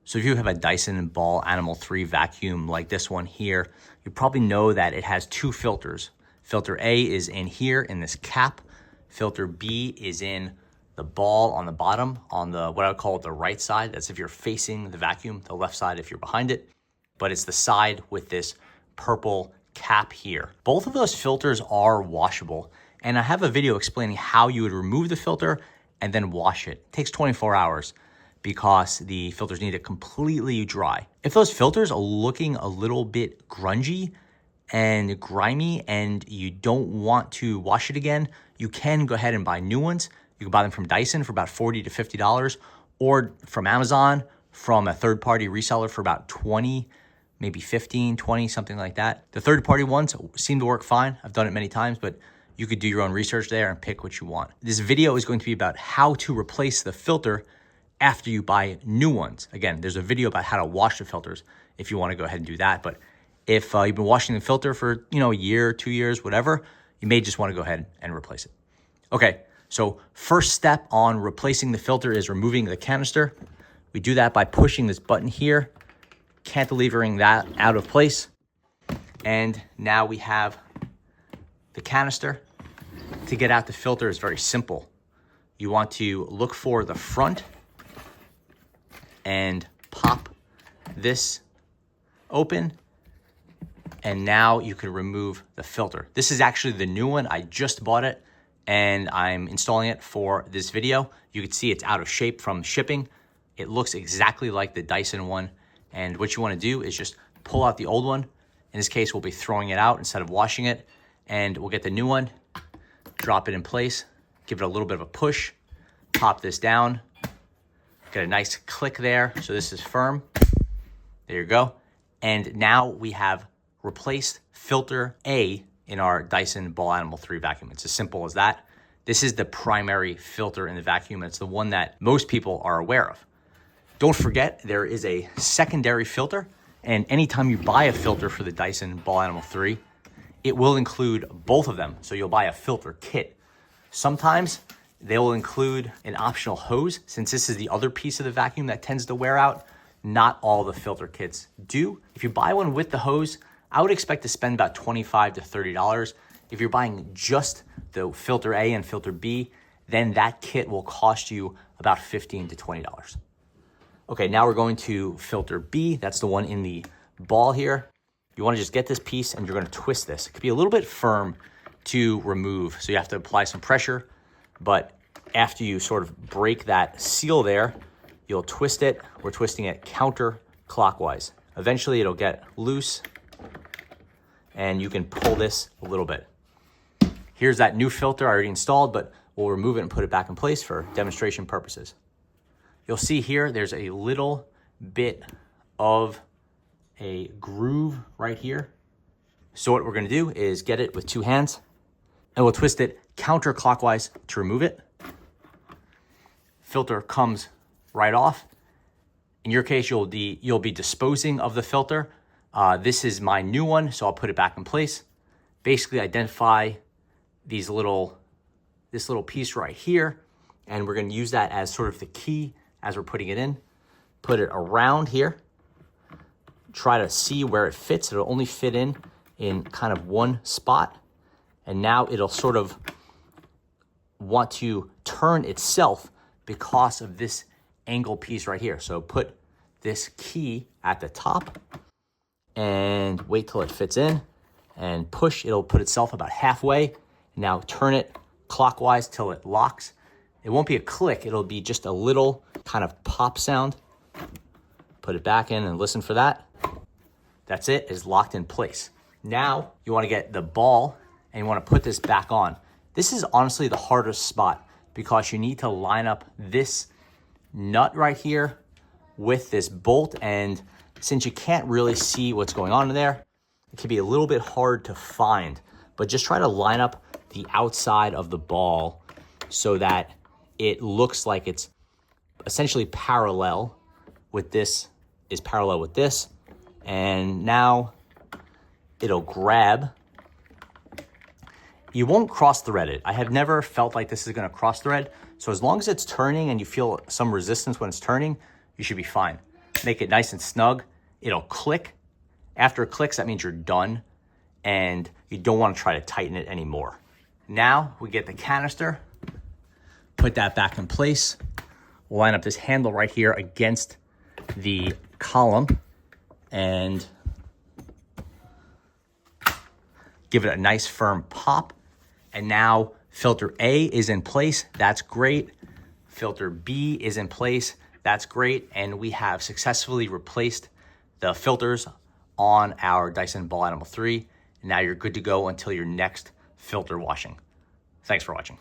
So if you have a Dyson Ball Animal 3 vacuum like this one here, you probably know that it has two filters. Filter A is in here in this cap. Filter B is in the ball on the bottom on the, what I would call the right side. That's if you're facing the vacuum, the left side if you're behind it. But it's the side with this purple cap here. Both of those filters are washable. And I have a video explaining how you would remove the filter and then wash it. It takes 24 hours because the filters need to completely dry. If those filters are looking a little bit grungy and grimy and you don't want to wash it again, you can go ahead and buy new ones. You can buy them from Dyson for about $40 to $50 or from Amazon from a third-party reseller for about 20, maybe 15, 20, something like that. The third-party ones seem to work fine. I've done it many times, but you could do your own research there and pick what you want. This video is going to be about how to replace the filter after you buy new ones. Again, there's a video about how to wash the filters if you want to go ahead and do that. But if you've been washing the filter for a year, 2 years, whatever, you may just want to go ahead and replace it. Okay, so first step on replacing the filter is removing the canister. We do that by pushing this button here, cantilevering that out of place. And now we have the canister. To get out the filter is very simple. You want to look for the front and pop this open. And now you can remove the filter. This is actually the new one. I just bought it and I'm installing it for this video. You can see it's out of shape from shipping. It looks exactly like the Dyson one. And what you want to do is just pull out the old one. In this case, we'll be throwing it out instead of washing it. And we'll get the new one, drop it in place, give it a little bit of a push, pop this down, get a nice click there. So this is firm. There you go. And now we have replaced filter A in our Dyson Ball Animal 3 vacuum. It's as simple as that. This is the primary filter in the vacuum. It's the one that most people are aware of. Don't forget, there is a secondary filter. And anytime you buy a filter for the Dyson Ball Animal 3, it will include both of them. So you'll buy a filter kit. Sometimes they will include an optional hose. Since this is the other piece of the vacuum that tends to wear out, not all the filter kits do. If you buy one with the hose, I would expect to spend about $25 to $30. If you're buying just the filter A and filter B, then that kit will cost you about $15 to $20. Okay, now we're going to filter B. That's the one in the ball here. You want to just get this piece and you're going to twist this. It could be a little bit firm to remove, so you have to apply some pressure. But after you sort of break that seal there, you'll twist it. We're twisting it counterclockwise. Eventually it'll get loose and you can pull this a little bit. Here's that new filter I already installed, but we'll remove it and put it back in place for demonstration purposes. You'll see here, there's a little bit of a groove right here. So what we're gonna do is get it with two hands and we'll twist it counterclockwise to remove it. Filter comes right off. In your case, you'll be disposing of the filter. This is my new one, so I'll put it back in place. Basically identify this little piece right here, and we're gonna use that as sort of the key as we're putting it in. Put it around here. Try to see where it fits. It'll only fit in kind of one spot. And now it'll sort of want to turn itself because of this angle piece right here. So put this key at the top and wait till it fits in and push. It'll put itself about halfway. Now turn it clockwise till it locks. It won't be a click. It'll be just a little kind of pop sound. Put it back in and listen for that. That's it, it's locked in place. Now you want to get the ball and you want to put this back on. This is honestly the hardest spot because you need to line up this nut right here with this bolt. And since you can't really see what's going on in there, it can be a little bit hard to find, but just try to line up the outside of the ball so that it looks like it's essentially parallel with this, is parallel with this. And now it'll grab. You won't cross thread it. I have never felt like this is gonna cross thread. So as long as it's turning and you feel some resistance when it's turning, you should be fine. make it nice and snug. It'll click. After it clicks, that means you're done, and you don't want to try to tighten it anymore. Now we get the canister, put that back in place. We'll line up this handle right here against the column and give it a nice firm pop. And now filter A is in place. That's great. Filter B is in place. That's great. And we have successfully replaced the filters on our Dyson Ball Animal 3. And now you're good to go until your next filter washing. Thanks for watching.